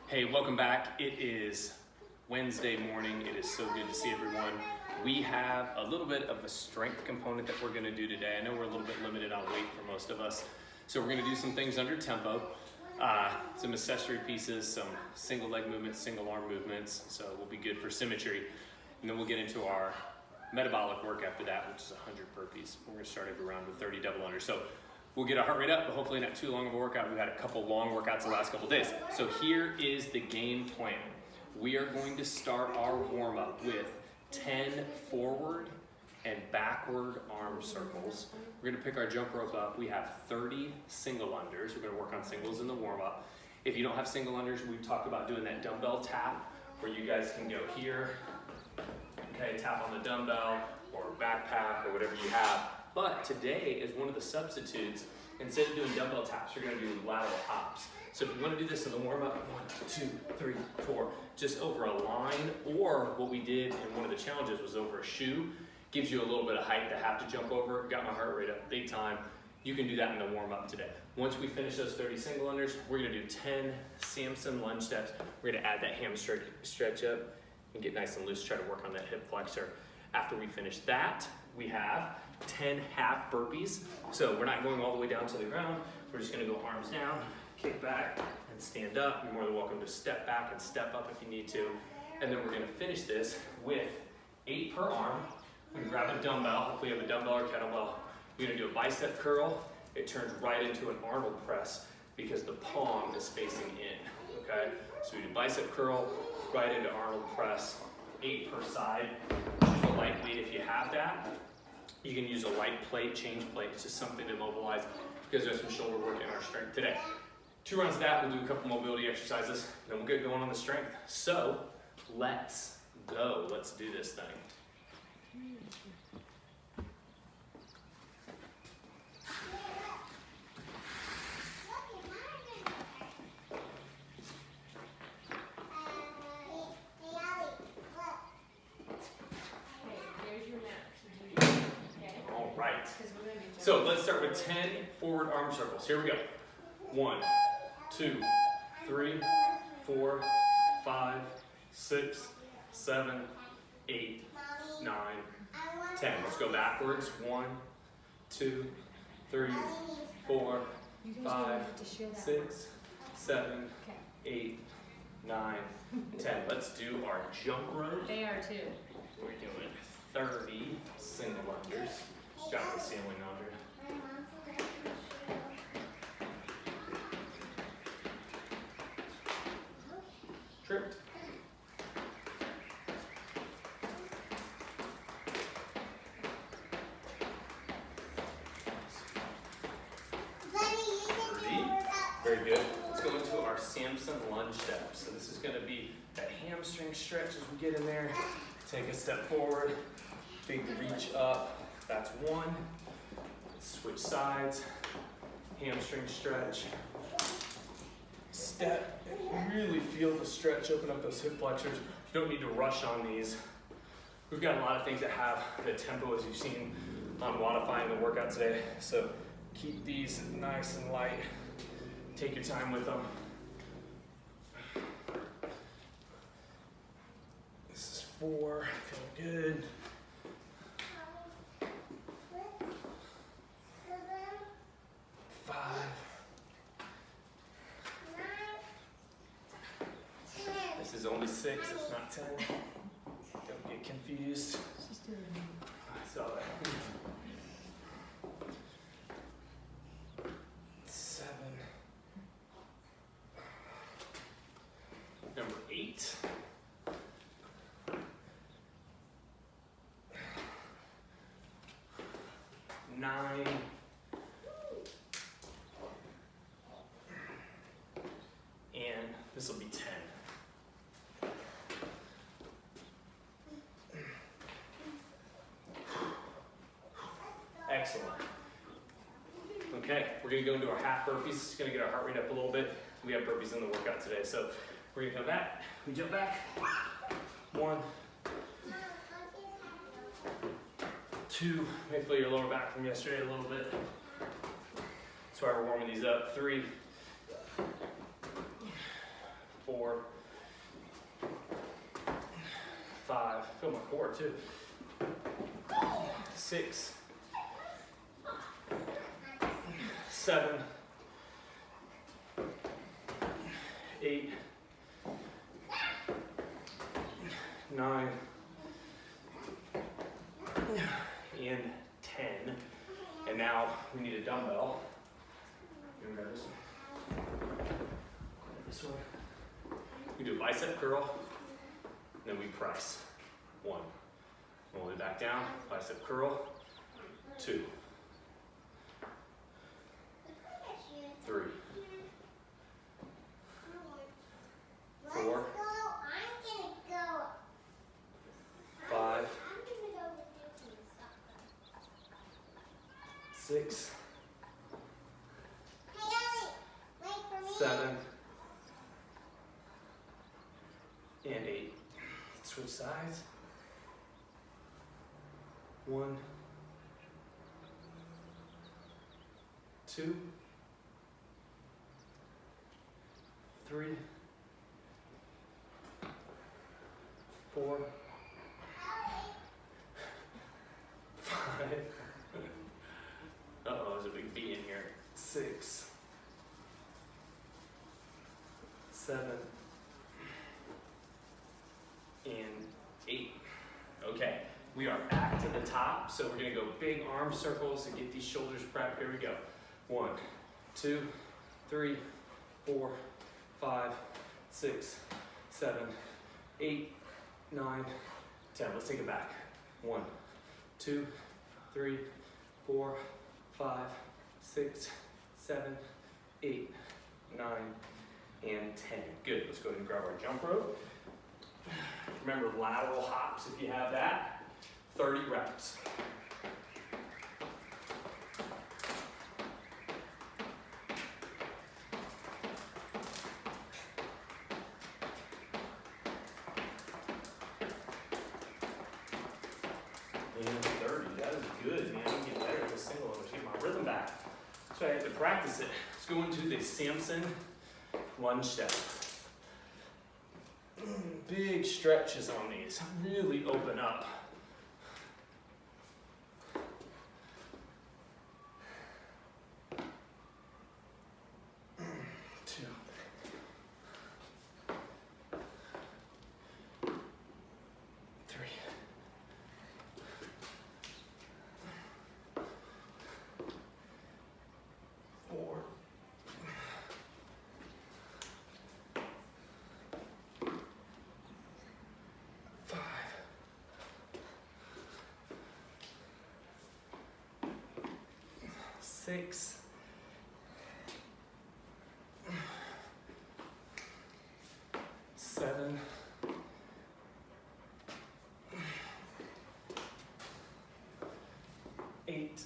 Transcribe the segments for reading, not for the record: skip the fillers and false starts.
Hey, welcome back. It is Wednesday morning. It is so good to see everyone. We have a little bit of a strength component that we're gonna do today. I know we're a little bit limited on weight for most of us. So we're gonna do some things under tempo, some accessory pieces, some single leg movements, single arm movements. So we'll be good for symmetry. And then we'll get into our metabolic work after that, which is 100 burpees. We're gonna start every round with 30 double unders. So we'll get our heart rate up, but hopefully not too long of a workout. We've had a couple long workouts the last couple days. So here is the game plan. We are going to start our warm up with 10 forward and backward arm circles. We're gonna pick our jump rope up. We have 30 single unders. We're gonna work on singles in the warm up. If you don't have single unders, we've talked about doing that dumbbell tap where you guys can go here, okay, tap on the dumbbell or backpack or whatever you have. But today is one of the substitutes. Instead of doing dumbbell taps, you're gonna do lateral hops. So if you wanna do this in the warm up, 1, 2, 3, 4, just over a line, or what we did in one of the challenges was over a shoe. Gives you a little bit of height to have to jump over. Got my heart rate up big time. You can do that in the warm up today. Once we finish those 30 single unders, we're gonna do 10 Samson lunge steps. We're gonna add that hamstring stretch up and get nice and loose, try to work on that hip flexor. After we finish that, we have 10 half burpees. So we're not going all the way down to the ground. We're just gonna go arms down, kick back, and stand up. You're more than welcome to step back and step up if you need to. And then we're gonna finish this with 8 per arm. We're gonna grab a dumbbell, hopefully you have a dumbbell or kettlebell. We're gonna do a bicep curl. It turns right into an Arnold press because the palm is facing in, okay? So we do bicep curl, right into Arnold press, 8 per side. Use a light weight if you have that. You can use a light plate, change plate. It's just something to mobilize because there's some shoulder work in our strength today. 2 rounds of that, we'll do a couple mobility exercises, then we'll get going on the strength. So let's go. Let's do this thing. So let's start with 10 forward arm circles. Here we go. 1, 2, 3, 4, 5, 6, 7, 8, 9, 10. Let's go backwards. 1, 2, 3, 4, 5, 6, 7, 8, 9, 10. Let's do our jump rope. They are too. We're doing 30 single unders. Drop the ceiling under. Tripped. Very good. Let's go into our Samson lunge step. So this is going to be that hamstring stretch as we get in there. Take a step forward, big reach up. That's 1. Switch sides, hamstring stretch. Step, and really feel the stretch, open up those hip flexors. You don't need to rush on these. We've got a lot of things that have the tempo as you've seen on modifying the workout today. So keep these nice and light. Take your time with them. This is 4, feeling good. 5. This is only 6, it's not 10. Don't get confused. I saw that. 7. Number 8. 9. And this will be 10. Excellent. Okay, we're gonna go into our half burpees. It's gonna get our heart rate up a little bit. We have burpees in the workout today. So we're gonna come back, we jump back. 1, 2, may feel your lower back from yesterday a little bit. That's why we're warming these up. 3, 4, core too. 6, 7, 8, 9, and 10. And now we need a dumbbell. You grab this one. Grab this one. We do a bicep curl, then we press. 1. Roll it back down, bicep curl. 2, 3, 4, 5, 6, 7, and 8. Switch sides. 1, 2, 3, 4, 5. Uh-oh, there's a big B in here. 6, 7, and 8. Okay, we are back to the top, so we're gonna go big arm circles and get these shoulders prepped. Here we go. 1, 2, 3, 4, 5, 6, 7, 8, 9, 10. Let's take it back. 1, 2, 3, 4, 5, 6, 7, 8, 9, and 10. Good. Let's go ahead and grab our jump rope. Remember lateral hops if you have that. 30 reps. And 30, that is good, man. I'm getting better at this single. I'm gonna get my rhythm back. So I had to practice it. Let's go into the Samson lunge step. Big stretches on these. Really open up. 2, 3, 4, 5, 6, 7, 8,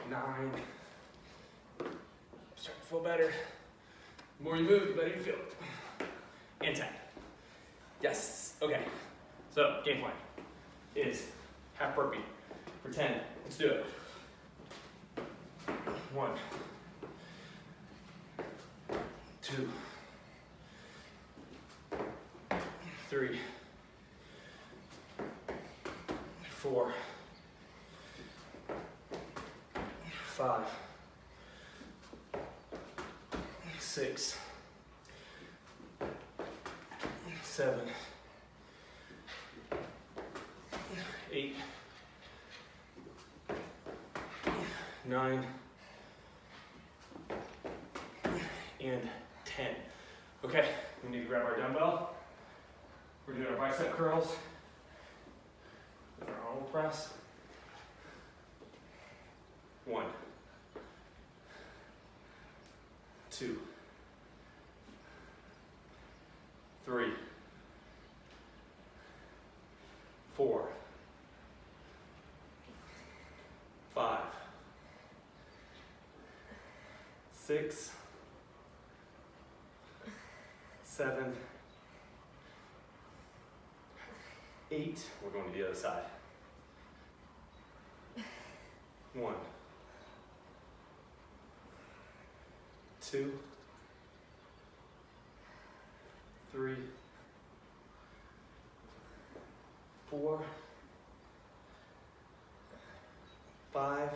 9. Starting to feel better. The more you move, the better you feel. And 10. Yes. Okay. So game plan is half burpee for 10. Let's do it. 1, 2, 3, 4, 5, 6, 7, 8, 9, and 10. Okay, we need to grab our dumbbell. We're doing our bicep curls with our Arnold press. 1, 2, 3, 4, 5, 6, 7, 8. We're going to the other side. 1, 2, 3, 4, 5,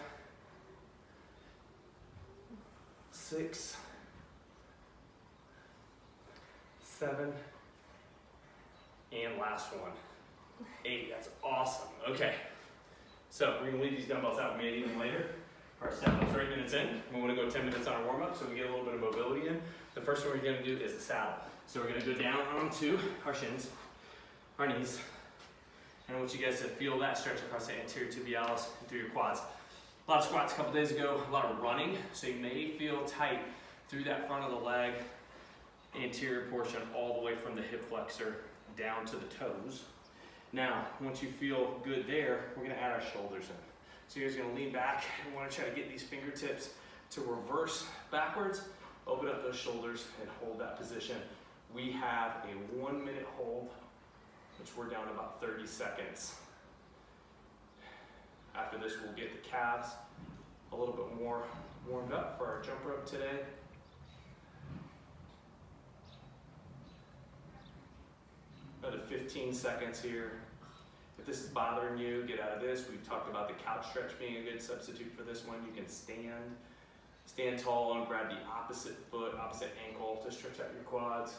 6, 7, and last one, 8. That's awesome. Okay, so we're gonna leave these dumbbells out. We may need them later. Our step-ups are 8 minutes in. We wanna go 10 minutes on our warm-up so we get a little bit of mobility in. The first one we're gonna do is the saddle. So we're gonna go down onto our shins, our knees, and I want you guys to feel that stretch across the anterior tibialis and through your quads. A lot of squats a couple days ago, a lot of running, so you may feel tight through that front of the leg, anterior portion, all the way from the hip flexor down to the toes. Now, once you feel good there, we're gonna add our shoulders in. So you're just gonna lean back and wanna try to get these fingertips to reverse backwards, open up those shoulders and hold that position. We have a 1-minute hold, which we're down about 30 seconds. After this, we'll get the calves a little bit more warmed up for our jump rope today. Another 15 seconds here. If this is bothering you, get out of this. We've talked about the couch stretch being a good substitute for this one. You can stand tall and grab the opposite foot, opposite ankle to stretch out your quads.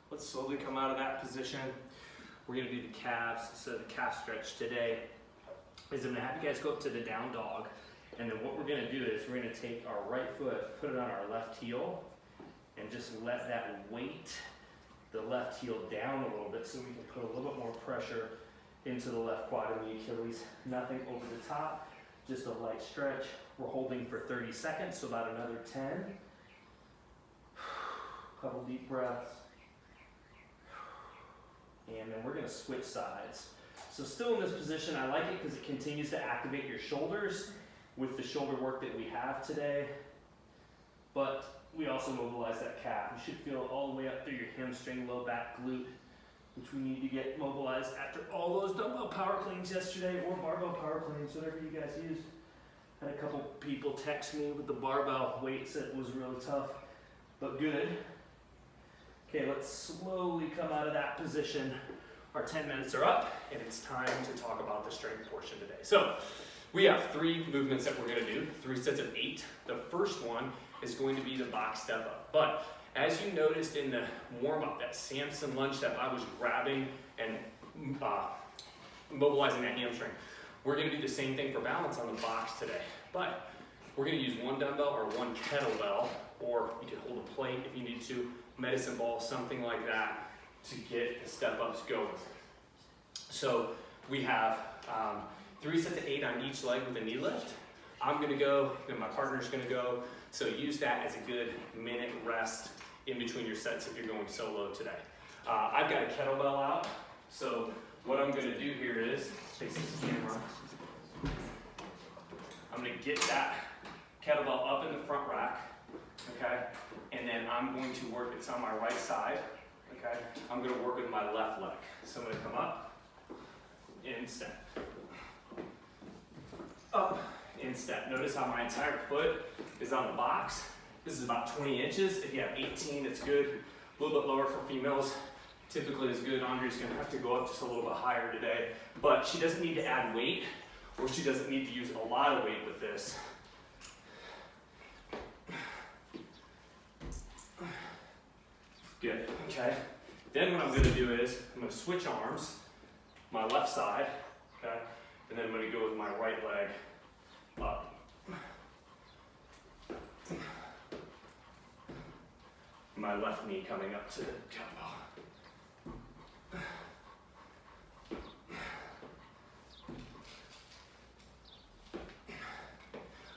Let's slowly come out of that position. We're gonna do the calves. So the calf stretch today is I'm gonna have you guys go up to the down dog. And then what we're gonna do is we're gonna take our right foot, put it on our left heel, and just let that weight the left heel down a little bit so we can put a little bit more pressure into the left quad and the Achilles. Nothing over the top, just a light stretch. We're holding for 30 seconds, so about another 10. Couple deep breaths. And then we're gonna switch sides. So still in this position, I like it because it continues to activate your shoulders with the shoulder work that we have today. But we also mobilize that calf. You should feel it all the way up through your hamstring, low back, glute, which we need to get mobilized after all those dumbbell power cleans yesterday, or barbell power cleans, whatever you guys used. Had a couple people text me with the barbell weights that was really tough, but good. Okay, let's slowly come out of that position. Our 10 minutes are up, and it's time to talk about the strength portion today. So we have 3 movements that we're gonna do, 3 sets of 8. The first one is going to be the box step up. But as you noticed in the warm-up, that Samson lunge step, I was grabbing and mobilizing that hamstring. We're gonna do the same thing for balance on the box today. But we're gonna use 1 dumbbell or 1 kettlebell, or you can hold a plate if you need to, medicine ball, something like that, to get the step ups going. So we have 3 sets of 8 on each leg with a knee lift. I'm gonna go, and my partner's gonna go. So use that as a good minute rest in between your sets if you're going solo today. I've got a kettlebell out. So what I'm gonna do here is, face this camera. I'm gonna get that kettlebell up in the front rack, okay? And then I'm going to work, it's on my right side, okay? I'm gonna work with my left leg. So I'm gonna come up, in step. Up, in step. Notice how my entire foot is on the box. This is about 20 inches. If you have 18, it's good. A little bit lower for females, typically is good. Andrea's gonna have to go up just a little bit higher today, but she doesn't need to add weight, or she doesn't need to use a lot of weight with this. Good, okay. Then what I'm gonna do is, I'm gonna switch arms, my left side, okay? And then I'm gonna go with my right leg up. My left knee coming up to the kettlebell.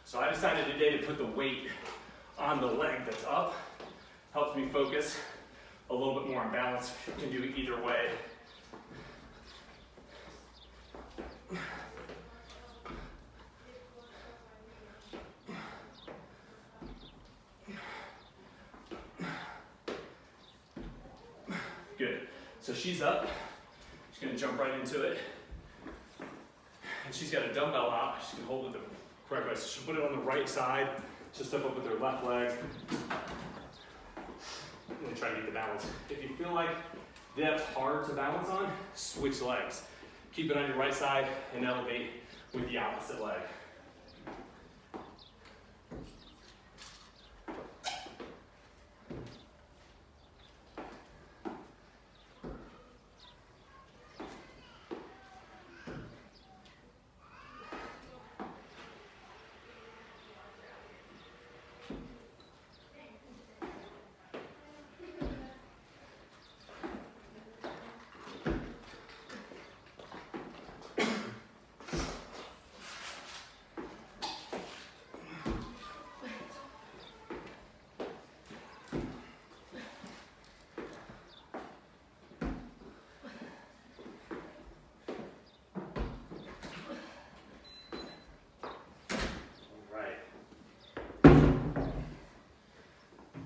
So I decided today to put the weight on the leg that's up. Helps me focus a little bit more on balance. You can do it either way. Good. So she's up. She's going to jump right into it. And she's got a dumbbell out. She can hold it the correct way. So she'll put it on the right side. She'll step up with her left leg. And try to get the balance. If you feel like that's hard to balance on, switch legs. Keep it on your right side and elevate with the opposite leg.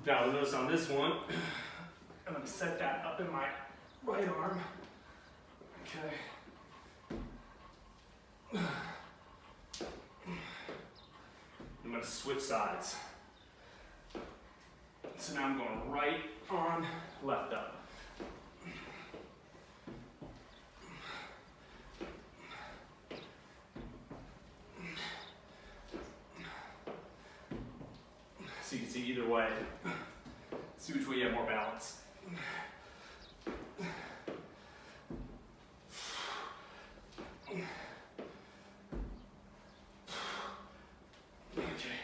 Now notice on this one, I'm going to set that up in my right arm. Okay. I'm going to switch sides. So now I'm going right on, left up. So you can see either way. See which way you have more balance. Okay.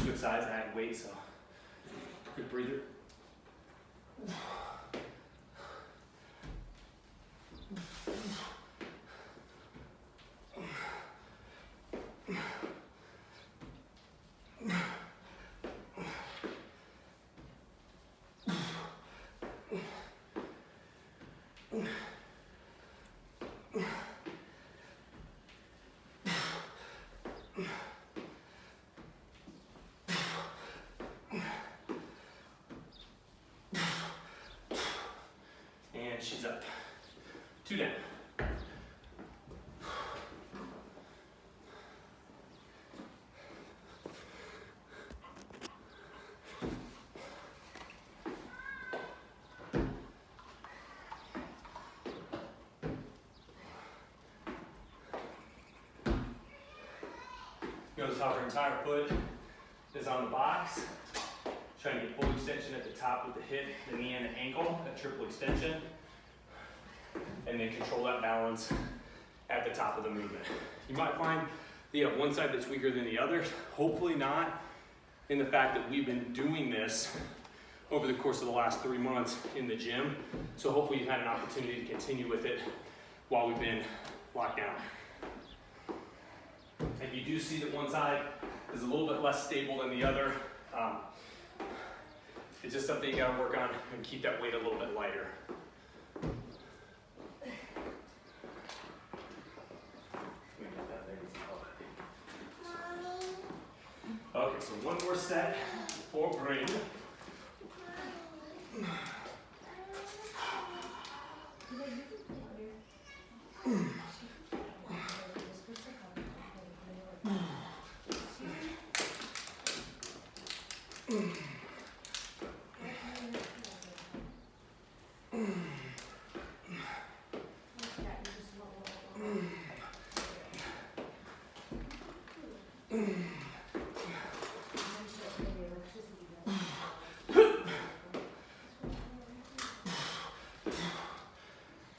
Switch sides, I had weight, so good breather. And she's up. 2 down. Notice how her entire foot is on the box. Try to get full extension at the top with the hip, the knee, and the ankle, that triple extension. And then control that balance at the top of the movement. You might find that you have one side that's weaker than the other. Hopefully not, in the fact that we've been doing this over the course of the last 3 months in the gym. So hopefully you've had an opportunity to continue with it while we've been locked down. If you do see that one side is a little bit less stable than the other, it's just something you gotta work on and keep that weight a little bit lighter. Okay, so one more set for brain.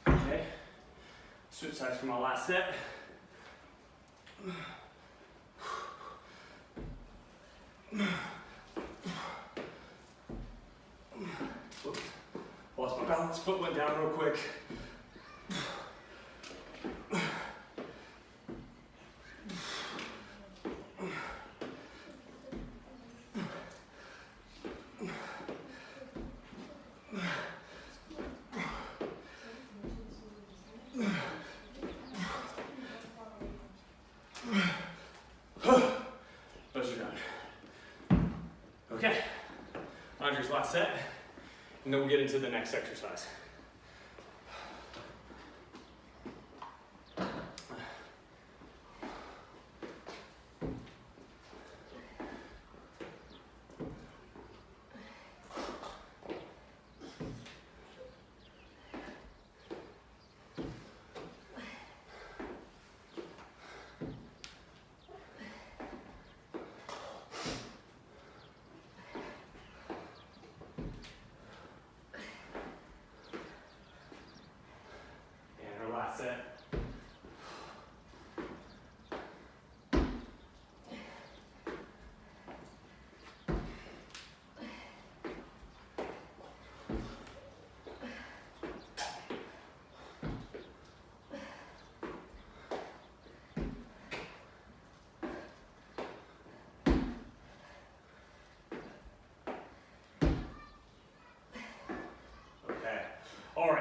Okay, switch sides for my last set. Whoops. Lost my balance, foot went down real quick. Those are done. Okay, Andre's last set, and then we'll get into the next exercise.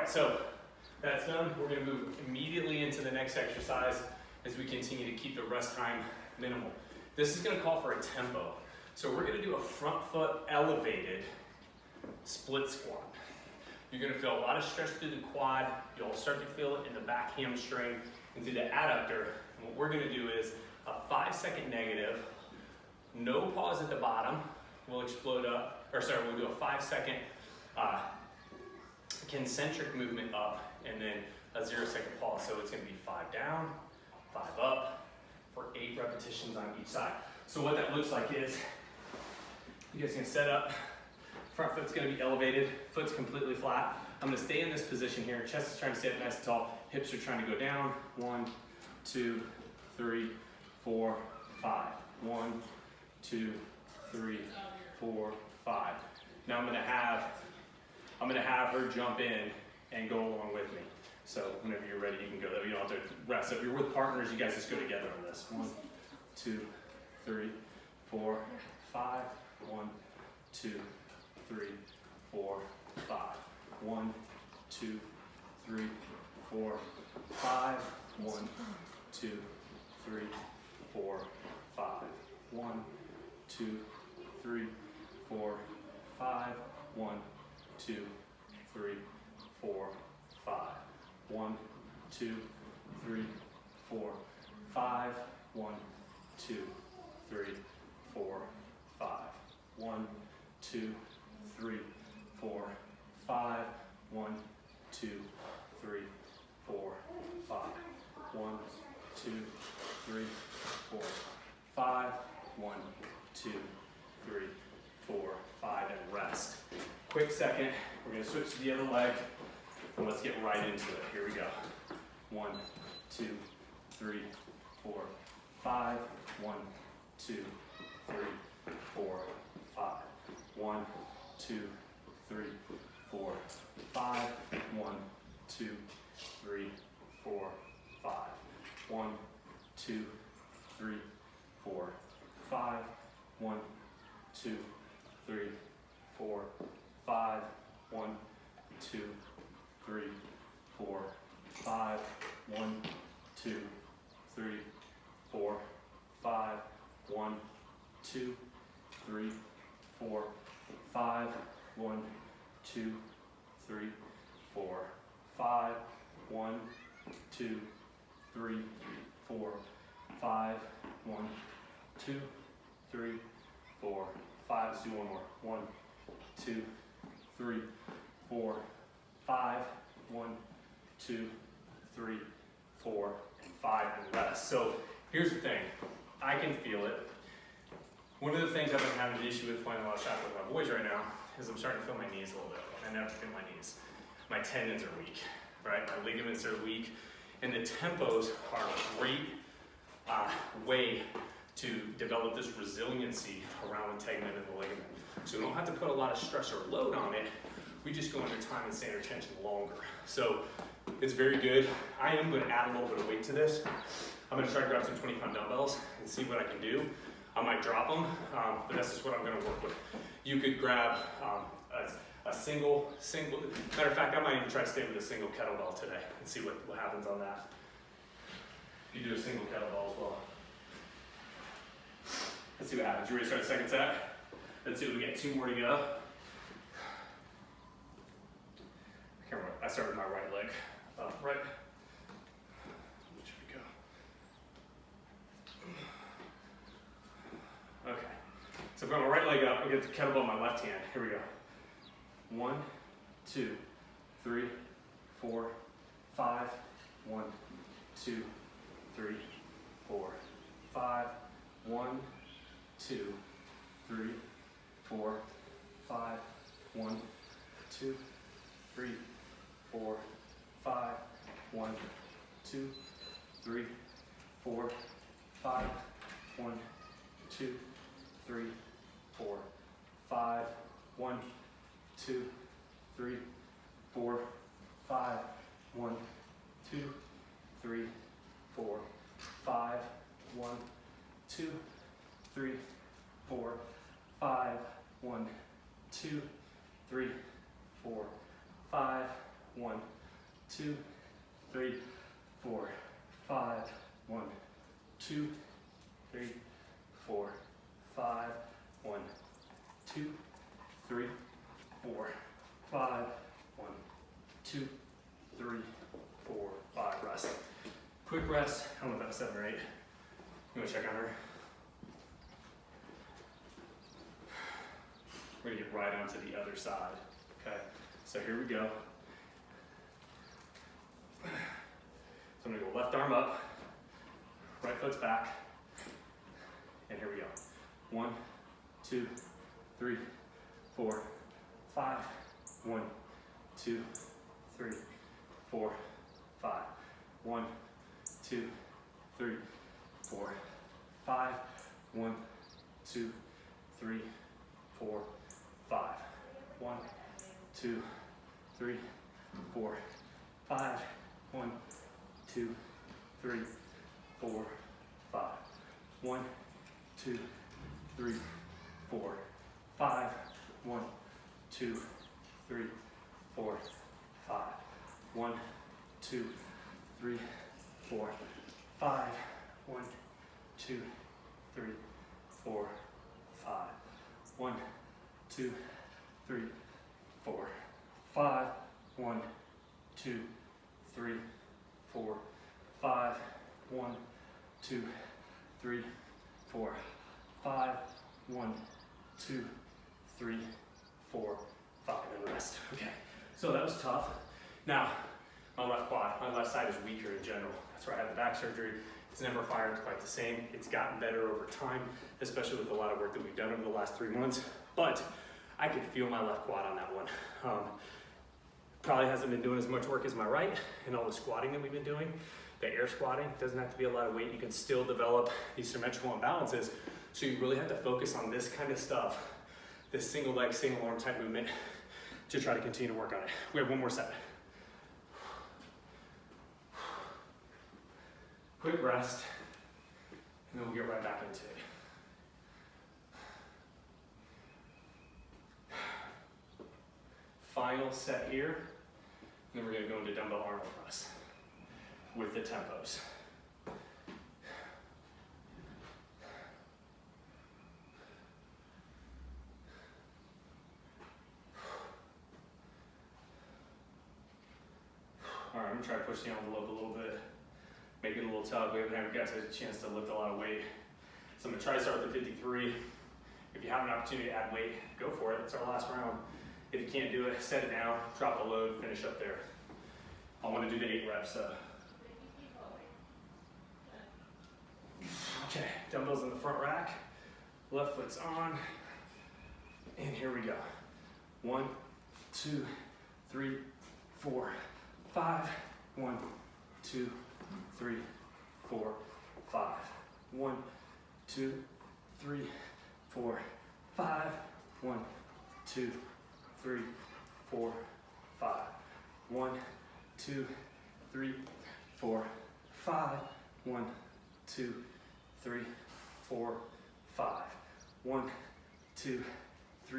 right, so that's done. We're gonna move immediately into the next exercise as we continue to keep the rest time minimal. This is gonna call for a tempo. So we're gonna do a front foot elevated split squat. You're gonna feel a lot of stress through the quad. You'll start to feel it in the back hamstring and through the adductor. And what we're gonna do is a 5-second negative, no pause at the bottom. We'll explode up, we'll do a 5-second concentric movement up and then a 0-second pause. So it's gonna be 5 down, 5 up for 8 repetitions on each side. So what that looks like is, you guys can set up, front foot's gonna be elevated, foot's completely flat. I'm gonna stay in this position here. Chest is trying to stay up nice and tall, hips are trying to go down. 1, 2, 3, 4, 5. 1, 2, 3, 4, 5. Now I'm gonna have her jump in and go along with me. So whenever you're ready, you can go there. You don't have to rest. So if you're with partners, you guys just go together on this. 1, 2, 3, 4, 5. 1, 2, 3, 4, 5. 1, 2, 3, 4, 5. 1, 2, 3, 4, 5. 1, 2, 3, 4, 5. 1, 2, 3, 4, 5. 1, 2, 3, 4, 5. 1, 2, 3, 4, 5. 1, 2, 3, 4, 5. 1, 2, 3, 4, 5. 1, 2, 3, 4, 5. 1, 2, 3, 4, 5, and rest. Quick second, we're gonna switch to the other leg, and let's get right into it. Here we go. 1, 2, 3, 4, 5. 1, 2, 3, 4, 5. 1, 2, 3, 4, 5. 1, 2, 3, 4, 5. 1, 2, 3, 4, 5. 1, 2, 3, 4, 5. 1, 2, 3, 4, 5. 1, 2, 3, 4, 5. 1, 2, 3, 4, 5. 1, 2, 3, 4, 5. 1, 2, 3, 4, 5. 1, 2, 3, 4, 5. Let's do one more. 1, 2, 3, 4, 5. 1, 2, 3, 4, 5, and rest. So here's the thing. I can feel it. One of the things I've been having an issue with playing a lot of soccer with my boys right now is I'm starting to feel my knees a little bit. I never feel my knees. My tendons are weak, right? My ligaments are weak. And the tempos are a great way to develop this resiliency around the tegment and the ligament. So we don't have to put a lot of stress or load on it. We just go into time and standard tension longer. So it's very good. I am going to add a little bit of weight to this. I'm going to try to grab some 20-pound dumbbells and see what I can do. I might drop them, but that's just what I'm going to work with. You could grab a single, matter of fact, I might even try to stay with a single kettlebell today and see what happens on that. You do a single kettlebell as well. Let's see what happens. You ready to start the second set? Let's see what we get. 2 more to go. I can't remember. I started with my right leg. Right. Which we go. Okay. So I've got my right leg up. I get the kettlebell in my left hand. Here we go. 1, 2, 3, 4, 5. 1, 2, 3, 4, 5. 1, 2, 3, 4, 5. 1, 2, 3, 4, 5. 1, 2, 3, 4, 5. 1, 2, 3, 4, 5. 1, 2, 3, 4, 5. 1, 2, 3, 4, 5. 1, 2, 3, 4, 5. 1, 2, 3, 4, 5. 1, 2, 3, 4, 5. 1, 2, 3, 4, 5. 1, 2, 3, 4, 5. 1, 2, 3, 4, 5. Rest. Quick rest. I don't know if that's 7 or 8. You want to check on her? We're going to get right onto the other side. Okay, so here we go. So I'm going to go left arm up, right foot's back, and here we go. 1, 2, 3, 4, 5. 1, 2, 3, 4, 5. 1, 2, 3, 4, 5. 1, 2, 3, 4, 5. 1, 2, 3, 4, 5. 1, 2, 3, 4, 5. 1, 2, 3, 4, 5. 1, 2, 3, 4, 5. 1, 2, 3, 4, 5. 1, 2, 3, 4, 5. 1, 2, 3, 4, 5. 1, 2, 3, 4, 5. 1, 2, 3, 4, 5. 1, 2, 3, 4, 5. And rest. Okay, so that was tough. Now, my left quad, my left side is weaker in general. That's where I had the back surgery. It's never fired quite the same. It's gotten better over time, especially with a lot of work that we've done over the last 3 months. But I could feel my left quad on that one. Probably hasn't been doing as much work as my right, and all the squatting that we've been doing. The air squatting doesn't have to be a lot of weight. You can still develop these symmetrical imbalances. So you really have to focus on this kind of stuff, this single leg, single arm type movement, to try to continue to work on it. We have one more set. Quick rest, and then we'll get right back into it. Final set here, and then we're gonna go into dumbbell Arnold press with the tempos. All right, I'm gonna try to push the envelope a little bit, make it a little tough. We haven't had guys had a chance to lift a lot of weight. So I'm gonna try to start with the 53. If you have an opportunity to add weight, go for it. It's our last round. If you can't do it, set it down, drop the load, finish up there. I want to do the 8 reps. Okay, dumbbells in the front rack, left foot's on, and here we go. 1, 2, 3, 4, 5. 1, 2, 3, 4, 5. 1, 2, 3, 4, 5. 1, 2, 3, 4, 5. 1, 2, 3, 4, 5. 1, 2, 3, 4, 5. 1, 2, 3,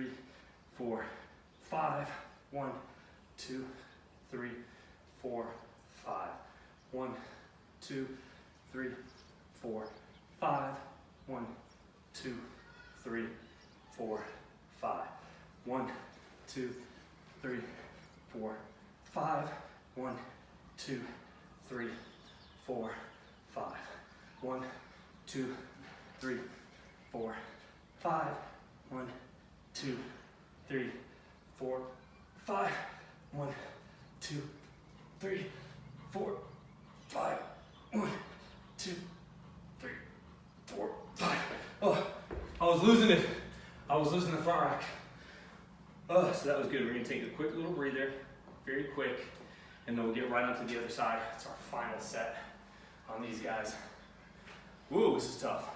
4, 5. 1, 2, 3, 4, 5. 1, 2, 3, 4, 5. 1, 2, 3, 4, 5. 1, 2, 3, 4, 5. 1, 2, 3, 4, 5. 1, 2, 3, 4, 5. 1, 2, 3, 4, 5. 1, 2, 3, 4, 5. 1, 2, 3, 4, 5. Oh, I was losing it. I was losing the front rack. Oh, so that was good. We're gonna take a quick little breather, very quick, and then we'll get right onto the other side. It's our final set on these guys. Woo, this is tough.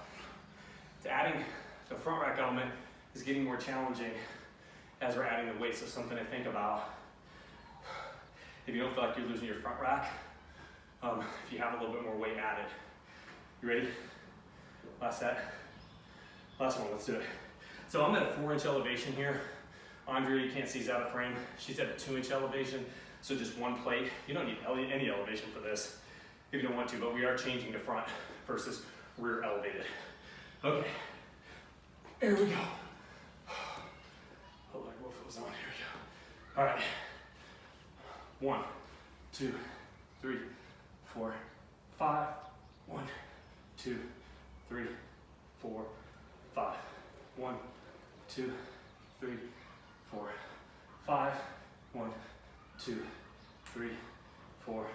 It's adding the front rack element is getting more challenging as we're adding the weight, so something to think about. If you don't feel like you're losing your front rack, if you have a little bit more weight added. You ready? Last set. Last one, let's do it. So I'm at a 4-inch elevation here. Andrea, you can't see, is out of frame. She's at a 2-inch elevation. So just one plate. You don't need any elevation for this if you don't want to, but we are changing to front versus rear elevated. Okay, here we go. Oh, my wolf was on, here we go. All right, 1, 2, 3, 4, 5. 1, 2, 3, 4, 5. 1, 2, 3, 4, 5. 1, 2, 3, 4,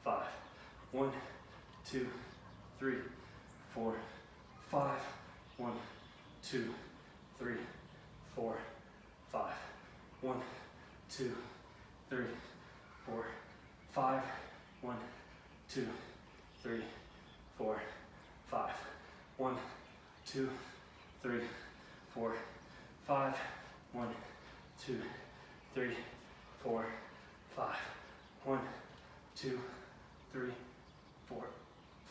5. 1, 2, 3, 4, 5. 1, 2, 3, 4, 5. 1, 2, 3, 4, 5. 1, 2, 3, 4, 5. 1, 2, 3, 4, 5. 1, 2, 3, 4, 5. 1, 2, 3, 4,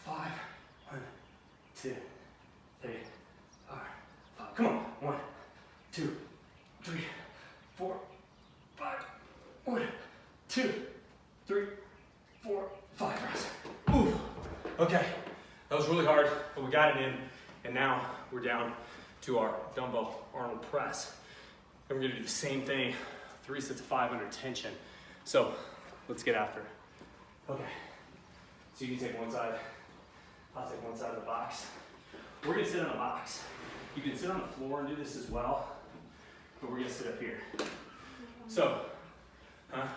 5. 1, 2, 3, 4, 5. Come on. 1, 2, 3, 4, 5. 1, 2, 3, 4, 5. Ooh. Okay. That was really hard, but we got it in. And now we're down to our dumbbell Arnold press. And we're gonna do the same thing, 3 sets of 5 under tension. So let's get after it. Okay. So you can take one side, I'll take one side of the box. We're gonna sit on the box. You can sit on the floor and do this as well, but we're gonna sit up here. So, I'm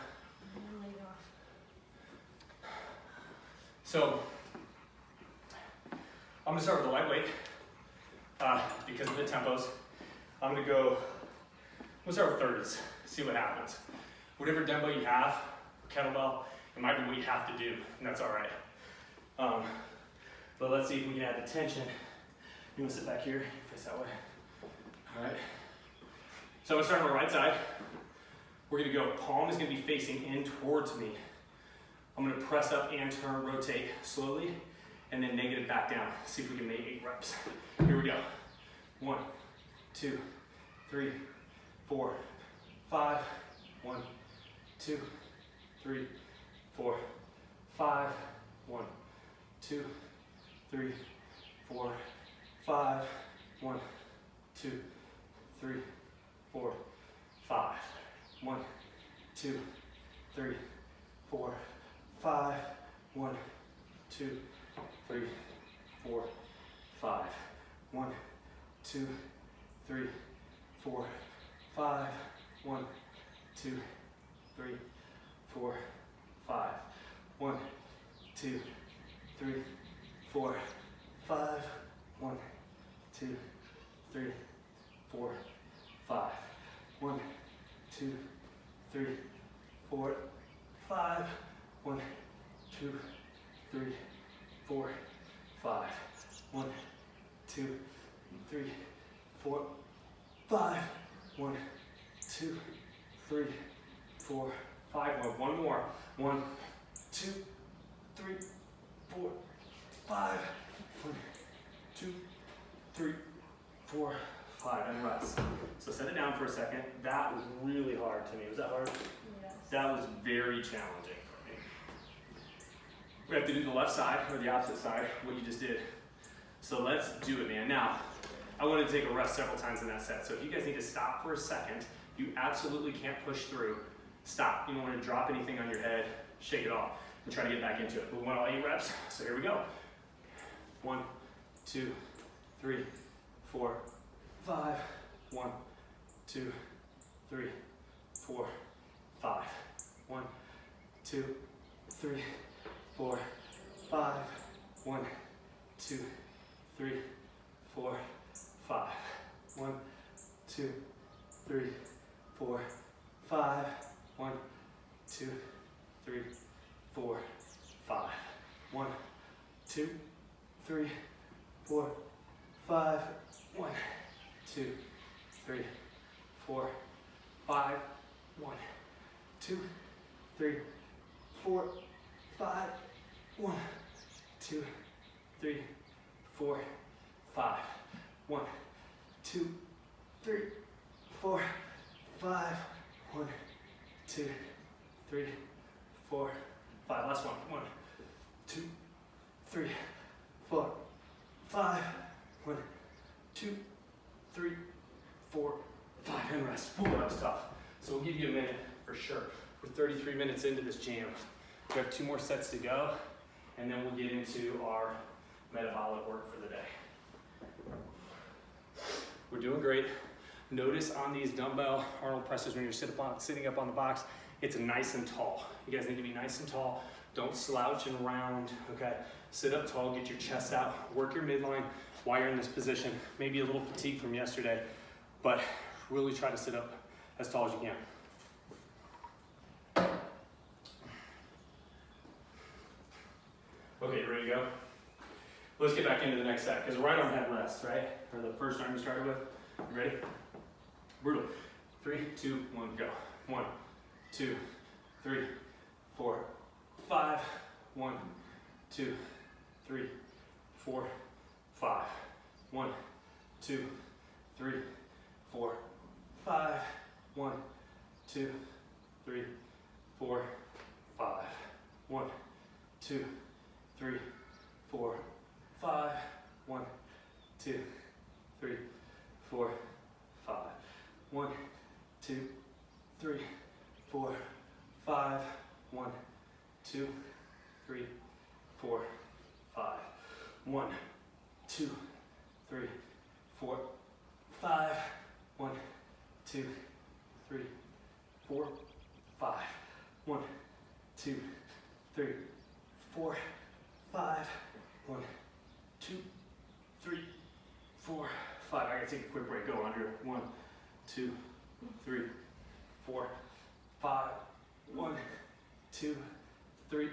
gonna start with the lightweight because of the tempos. I'm gonna start with 30s, see what happens. Whatever dumbbell you have, kettlebell, it might be what you have to do, and that's all right. But let's see if we can add the tension. You wanna sit back here, face that way. All right. So I'm gonna start on the right side. We're gonna go, palm is gonna be facing in towards me. I'm gonna press up and turn, rotate slowly, and then negative back down. See if we can make 8 reps. Here we go. 1, 2, 3, 4, 5. 1, 2, 3, 4, 5. 1, 2, 3, 4, 5. 1, 2, 3, 4, 5. 1, 2, 3, 4, 5. 1, 2, 3, 4, 5. 1, 2, 3, 4, 5. 1, 2, 3, 4, 5. 1, 2, 3, 4, 5. 1, 2, 3, 4, 5. 1, 2, 3, 4, 5. 1, 2, 3, 4, 5. 1, 2, 3, 4, 5. 1, 2, 3, 4, 5. One more. 1, 2, 3, 4, 5. 1, 2, 3, 4, 5. And rest. So set it down for a second. That was really hard to me. Was that hard? Yes. That was very challenging for me. We have to do the left side or the opposite side, what you just did. So let's do it, man. Now, I want to take a rest several times in that set. So if you guys need to stop for a second, you absolutely can't push through. Stop. You don't want to drop anything on your head. Shake it off and try to get back into it. We want all 8 reps. So here we go. 1, 2, 3, 4, 5. 1, 2, 3, 4, 5. 1, 2, 3, 4, 5. 1, 2, 3, 4, 5. 1, 2, 3, 4, 5. 1, 2, 3, 4, 5. 1, 2, 3, 4, 5. 1, 2, 3, 4, 5. 1, 2, 3, 4, 5. 1, 2, 3, 4, 5. 1, 2, 3, 4, 5. 1, 2, 3, 4, 5. Last one. 1, 2, 3, 4, 5. 1, 2, 3, 4, 5. And rest. Ooh, that was tough. So we'll give you a minute for sure. We're 33 minutes into this jam. We have 2 more sets to go, and then we'll get into our metabolic work for the day. We're doing great. Notice on these dumbbell Arnold presses when you're sitting up on the box, it's nice and tall. You guys need to be nice and tall. Don't slouch and round, okay? Sit up tall, get your chest out, work your midline while you're in this position. Maybe a little fatigue from yesterday, but really try to sit up as tall as you can. Okay, ready to go? Let's get back into the next set, because right arm had rest, right? Or the first arm you started with. You ready? Brutal. 3, 2, 1, go. 1, 2, 3, 4, 5. 1, 2, 3, 4, 5. 1, 2, 3, 4, 5. 1, 2, 3, 4, 5. 1, 2, 3, 4, 5. 1, 2, 3, 4, 5. 1, 2, 3, 4, 5. 1, 2, 3, 4, 5. 1, 2, 3, 4, 5. 1, 2, 3, 4, 5. 1, 2, 3, 4, 5. 1, 2, 3, 4, 5. I gotta take a quick break. Go under. 1, 2, 3, 4, 5. 1, 2, 3,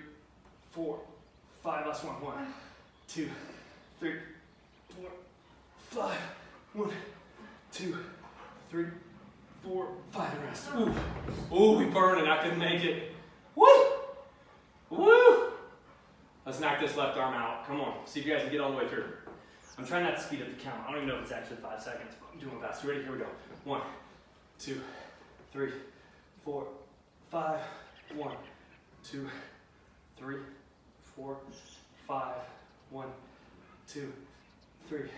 4, 5. Last one. 1, 2, 3, 4, 5. 1, 2, 3, 4, 5. And rest. Ooh. Ooh, we burning. I couldn't make it. Woo! Woo! Let's knock this left arm out. Come on. See if you guys can get all the way through. I'm trying not to speed up the count. I don't even know if it's actually 5 seconds, but I'm doing my best. You ready? Here we go. 1, 2, 3, 4, 5. 1, 2, 3, 4, 5. 1, 2, 3,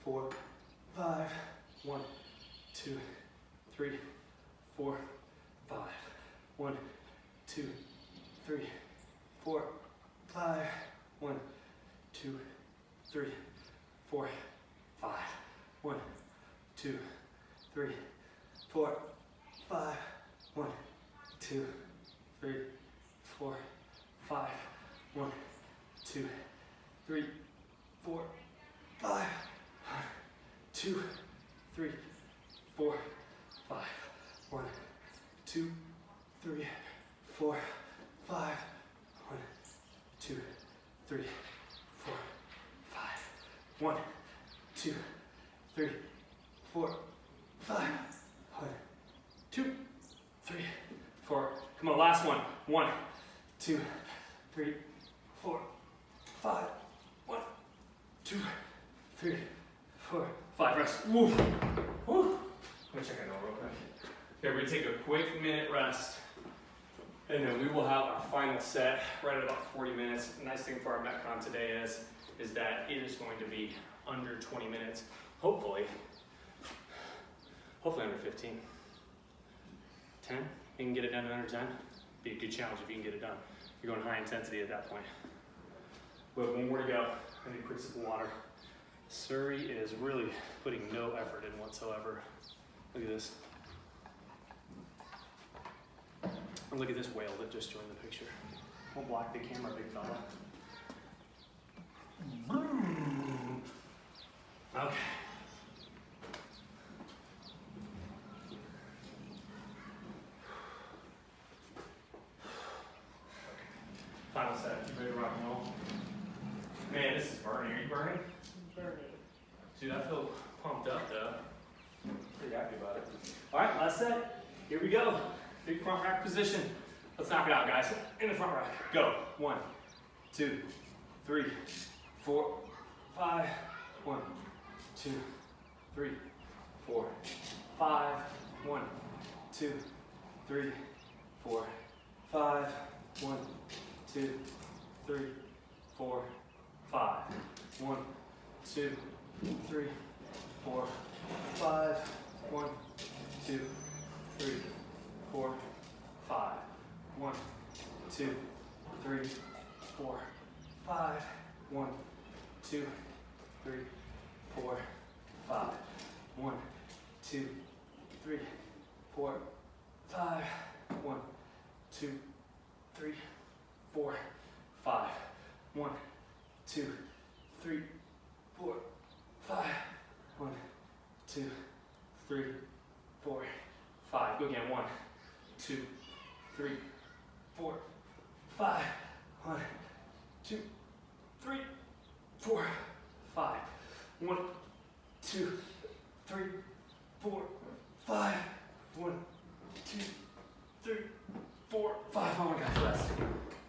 4, 5. 1, 2, 3, 4, 5. 1, 2, 3, 4, 5. 1, 2, 3, 4, 5. 1, 2, 3, 4, 5. 1, 2, 3, 4, 5. 1, 2, 3, 4, 5. 2, 3, 4, 5. 1, 2, 3, 4, 5. 1, 2, 3, 4, 5. 1, 2, 3, 4, 5. 1, 2, 3, 4. Come on, last one. 1, 2, 3, 4, 5. 1, 2, 3, 4, 5. Rest. Woo. Woo. Let me check it out real quick. Okay, we're gonna take a quick minute rest, and then we will have our final set right at about 40 minutes. The nice thing for our Metcon today is that it is going to be under 20 minutes, hopefully under 15. 10, you can get it done in under 10. Be a good challenge if you can get it done. You're going high intensity at that point. We have 1 more to go. I need a quick sip of water. Surrey is really putting no effort in whatsoever. Look at this. And look at this whale that just joined the picture. Don't block the camera, big fella. Okay. Final set. You ready to rock and roll? Man, this is burning. Are you burning? Burning. Dude, I feel pumped up though. Pretty happy about it. All right, last set. Here we go. Big front rack position. Let's knock it out, guys. In the front rack. Go. 1, 2, 3, 4, 5. 1, 2, 3, 4, 5. 1, 2, 3, 4, 5. 1, 2, 3, 4, 5. 1, 2, 3, 4, 5. 1, 2, 3, 4, 5. 1, 2, 3, 4, 5. 1, 2, 3, 4, 5. 1, 2, 3, 4, 5. 1, 2, 3, 4, 5. 1, 2, 3, 4, 5. 1, 2, 3, 4, 5. Go again. 1, 2, 3, 4, 5. 1, 2, 3, 4, 5. 1, 2, 3, 4, 5. 1, 2, 3, 4, 5. Oh my gosh, rest.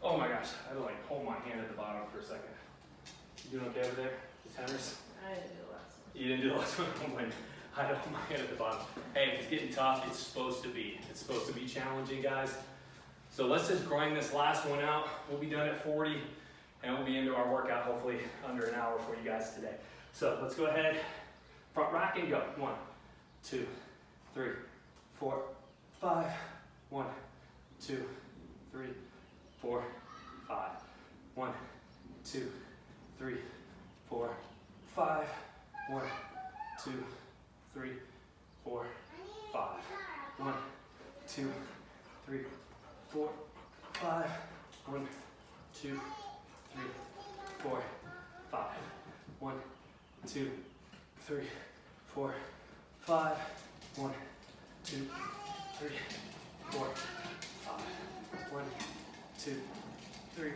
Oh my gosh, I had to like hold my hand at the bottom for a second. You doing okay over there? The tenors? I didn't do the last one. You didn't do the last one? Oh my, I had to hold my hand at the bottom. Hey, if it's getting tough, it's supposed to be. It's supposed to be challenging, guys. So let's just grind this last one out. We'll be done at 40, and we'll be into our workout hopefully under an hour for you guys today. So let's go ahead, front rack and go. 1, 2, 3, 4, 5. 1, 2, 3, 4, 5. 1, 2, 3, 4, 5. 1, 2, 3, 4, 5. 1, 2, 3, 4, 5. 1, 2, 3, 4, 5. 1, 2, 3, 4, 5. 1, 2, 3, 4, 5. 1, 2, 3,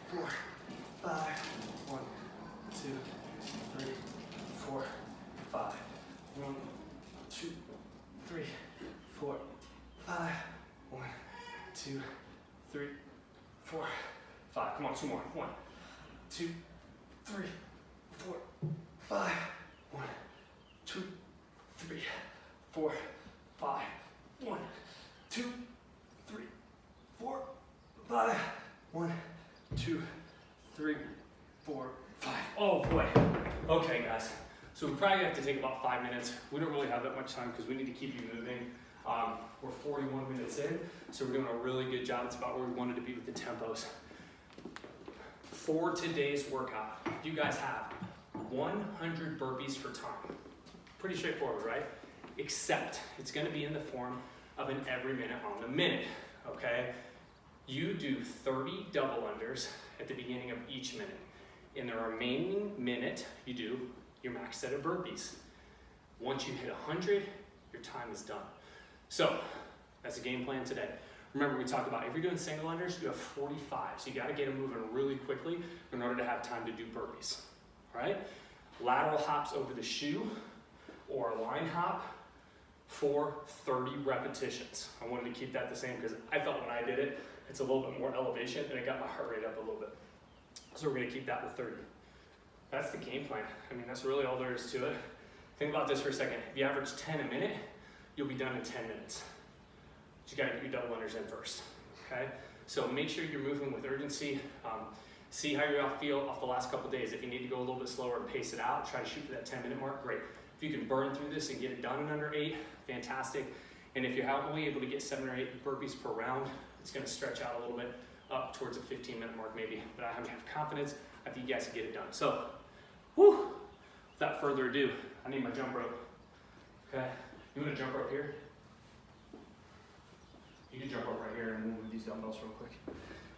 4, 5. 1, 2, 3, 4, 5. 1, 2, 3, 4, 5. 1, 2, 3, 4, 5. Come on, two more. 1, 2, 3, 4, 5. 1, 2, 3, 4, 5. 1, 2, 3, 4, 5. 1, 2, 3, 4, 5. Oh boy. Okay, guys. So we probably have to take about 5 minutes. We don't really have that much time because we need to keep you moving. We're 41 minutes in, so we're doing a really good job. It's about where we wanted to be with the tempos. For today's workout, you guys have 100 burpees for time. Pretty straightforward, right? Except it's going to be in the form of an every minute on the minute, okay? You do 30 double unders at the beginning of each minute. In the remaining minute, you do your max set of burpees. Once you hit 100, your time is done. So that's the game plan today. Remember, we talked about if you're doing single unders, you have 45. So you got to get them moving really quickly in order to have time to do burpees. All right? Lateral hops over the shoe or a line hop for 30 repetitions. I wanted to keep that the same because I felt when I did it, it's a little bit more elevation and it got my heart rate up a little bit. So we're going to keep that with 30. That's the game plan. I mean, that's really all there is to it. Think about this for a second. If you average 10 a minute, you'll be done in 10 minutes. But you gotta get your double unders in first, okay? So make sure you're moving with urgency. See how you feel off the last couple days. If you need to go a little bit slower and pace it out, try to shoot for that 10-minute mark, great. If you can burn through this and get it done in under 8, fantastic. And if you're only able to get 7 or 8 burpees per round, it's gonna stretch out a little bit up towards a 15-minute mark maybe. But I have confidence, I think you guys can get it done. So, without further ado, I need my jump rope, okay? You want to jump rope here? You can jump rope right here and move these dumbbells real quick.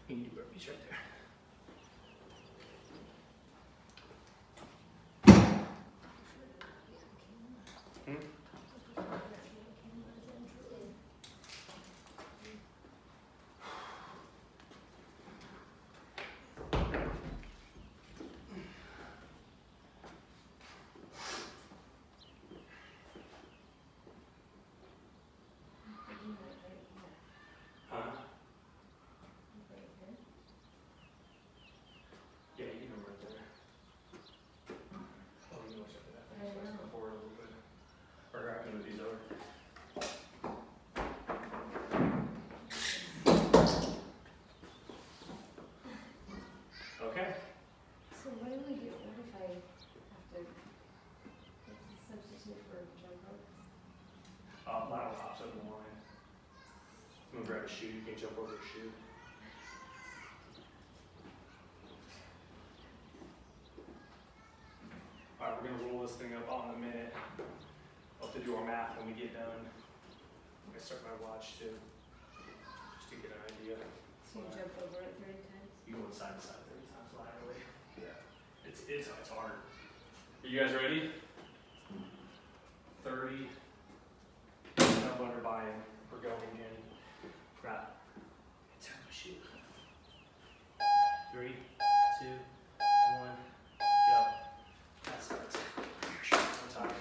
You can do burpees right there. Yeah, you can go right there. Oh, you can look at that. So let's go forward a little bit. Or I can move these over. lateral hops up in the line. I'm gonna grab a shoe, you can jump over a shoe. All right, we're gonna roll this thing up on the minute. I'll have to do our math when we get done. I'm gonna start my watch too, just to get an idea. So you jump over it 30 times? You go side to side 30 times laterally. Yeah, it's hard. Are you guys ready? 30. Jump under buy-in. We're going in. Grab. Turn my shoe. 3, 2, 1, go. That starts. On time.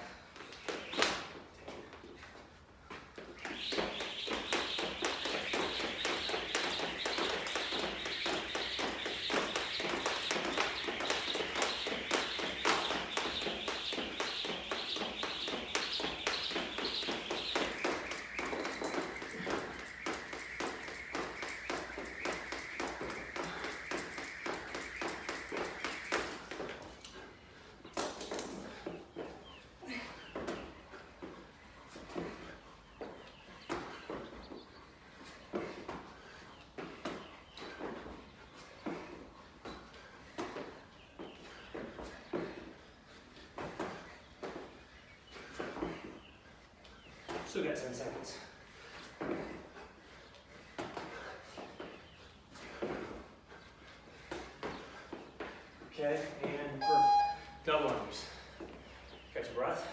Still got 10 seconds. Okay, and perfect. Double arms. Catch your breath.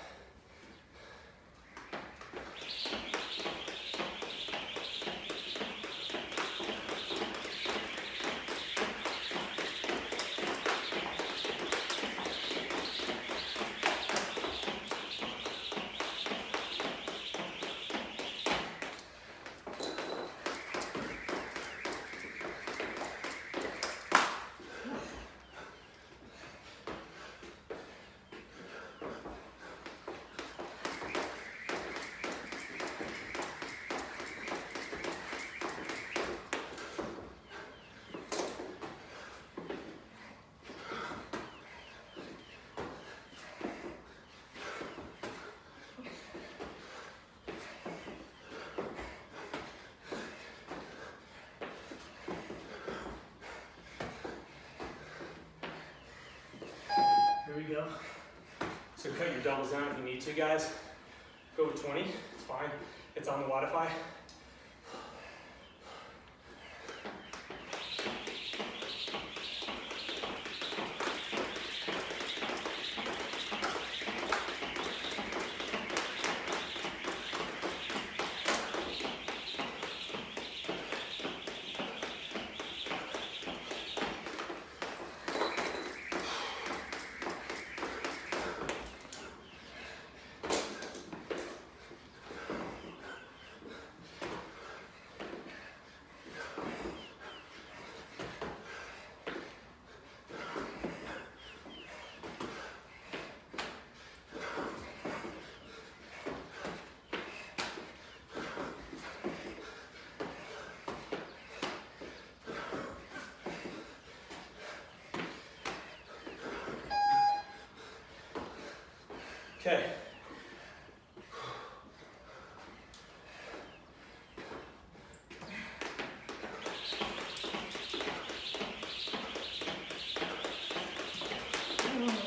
Here we go. So cut your doubles down if you need to, guys. Go with 20, it's fine. It's on the Wi-Fi. Okay. Oh my God.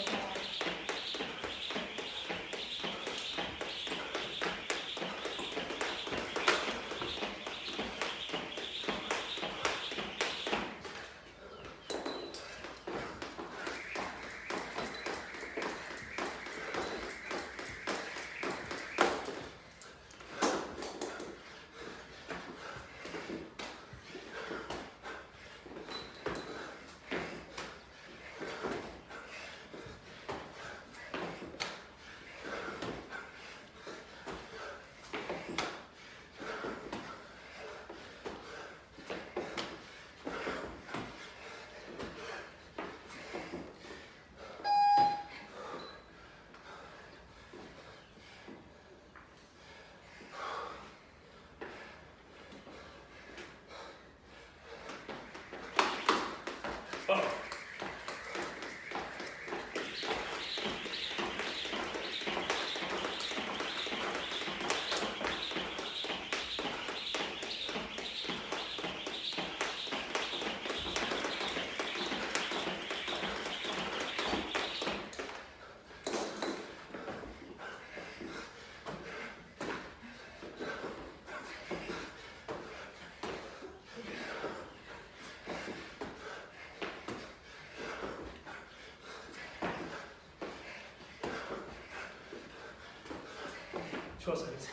12 seconds.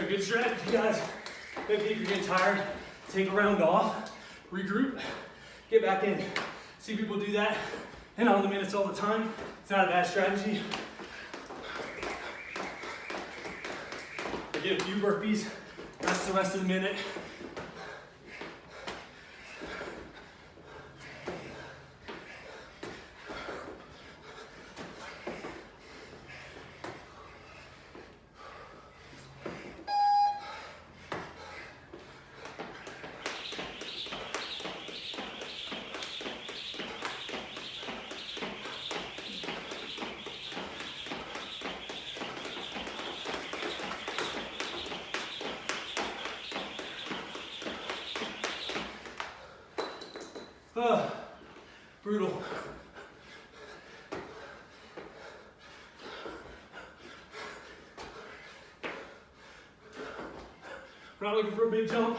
Good strategy, guys. Maybe if you're getting tired, take a round off, regroup, get back in. See people do that and on the minutes all the time. It's not a bad strategy. Get a few burpees, rest the rest of the minute. Brutal. We're not looking for a big jump.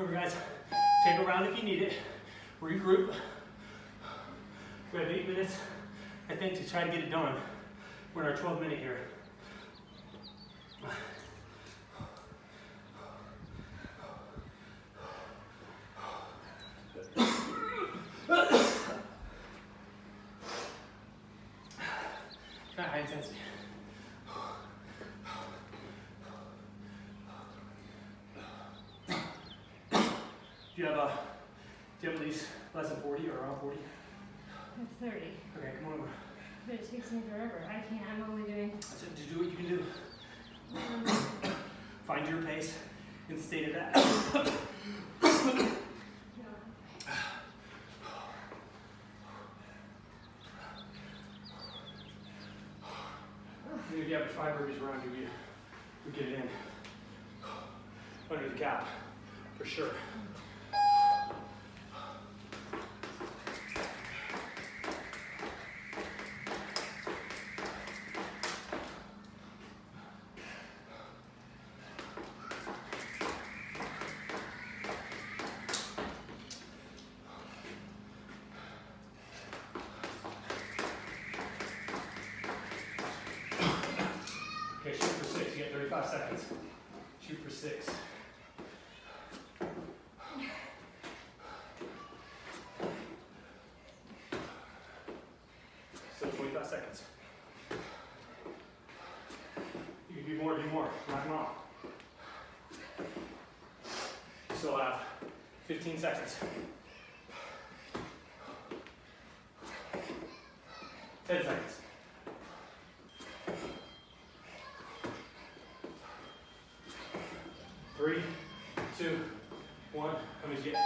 Remember guys, take a round if you need it. Regroup. We have 8 minutes, I think, to try to get it done. We're in our 12th minute here. Not high intensity. Do you have at least less than 40 or around 40? That's 30. Okay, come on over. But it takes me forever. I can't. I'm only doing. So to do what you can do. Find your pace and stay to that. If you average 5 burpees around you, we get it in. Under the cap, for sure. Okay, shoot for 6. You get 35 seconds. Shoot for 6. Still 25 seconds. You can do more, knock them off. You still have 15 seconds. 10 seconds. 3, 2, 1. How many did you get?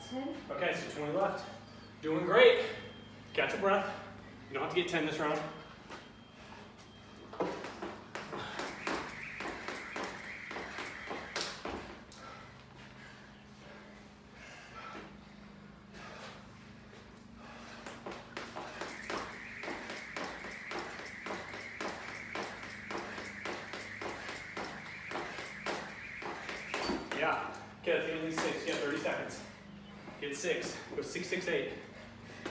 10. Okay, so 20 left. Doing great. Catch your breath. You don't have to get 10 this round. Yeah. Okay, let's get at least 6. You got 30 seconds. Get 6. Go 6, 6, 8.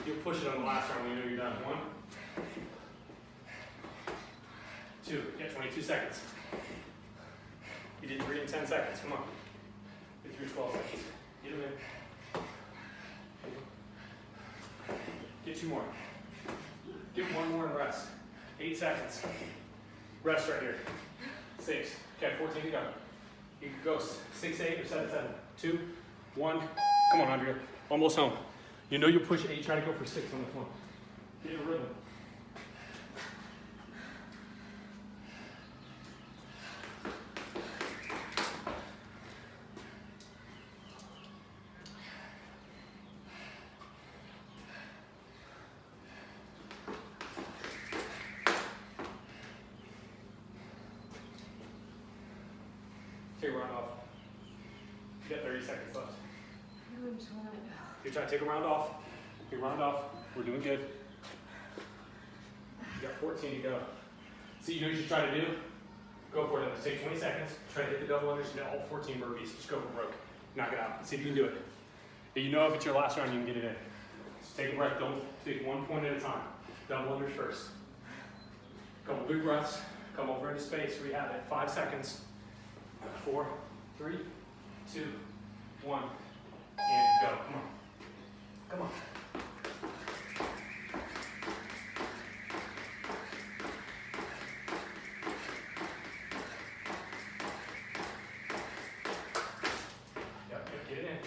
You'll push it on the last round when you know you're done. 1, 2. You got 22 seconds. You did 3 in 10 seconds. Come on. Get through 12 seconds. Get them in. Get 2 more. Get 1 more and rest. 8 seconds. Rest right here. 6. Okay, 14 to go. You can go 6, 8, or 7, 7. 2, 1. Come on, Andrea. Almost home. You know you push 8. Try to go for 6 on this one. Get a rhythm. Take a round off. You got 30 seconds left. I'm just want to. You try to take a round off. You round off. We're doing good. You got 14 to go. So you know what you should try to do? Go for it. Let's take 20 seconds. Try to hit the double unders. You got all 14 burpees. Just go for broke. Knock it out. See if you can do it. If you know if it's your last round, you can get it in. Just take a breath. Don't take 1 point at a time. Double unders first. Couple big breaths. Come over into space. Rehab it. 5 seconds. 4, 3, 2, 1, and go. Come on. Come on. Yep, get it in.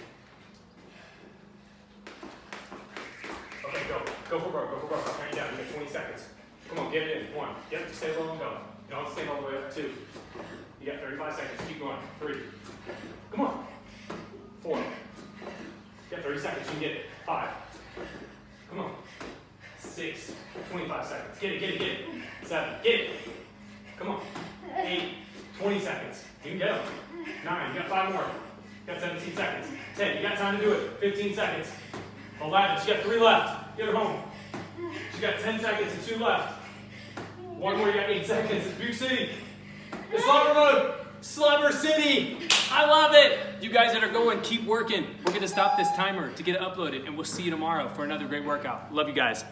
Okay, go. Go for broke. Go for broke. I'll count you down. You got 20 seconds. Come on, get it in. 1. Yep, just stay low and go. You don't have to stay all the way up. 2. You got 35 seconds. Keep going. 3. Come on. 4. You got 30 seconds. You can get it. 5. Come on. 6. 25 seconds. Get it, get it, get it. 7. Get it. Come on. 8. 20 seconds. You can get them. 9. You got 5 more. You got 17 seconds. 10. You got time to do it. 15 seconds. 11. You got 3 left. Get her home. You got 10 seconds and 2 left. 1 more. You got 8 seconds. It's Butte City. It's Slumber Mode. Slumber City. I love it. You guys that are going, keep working. We're going to stop this timer to get it uploaded, and we'll see you tomorrow for another great workout. Love you guys.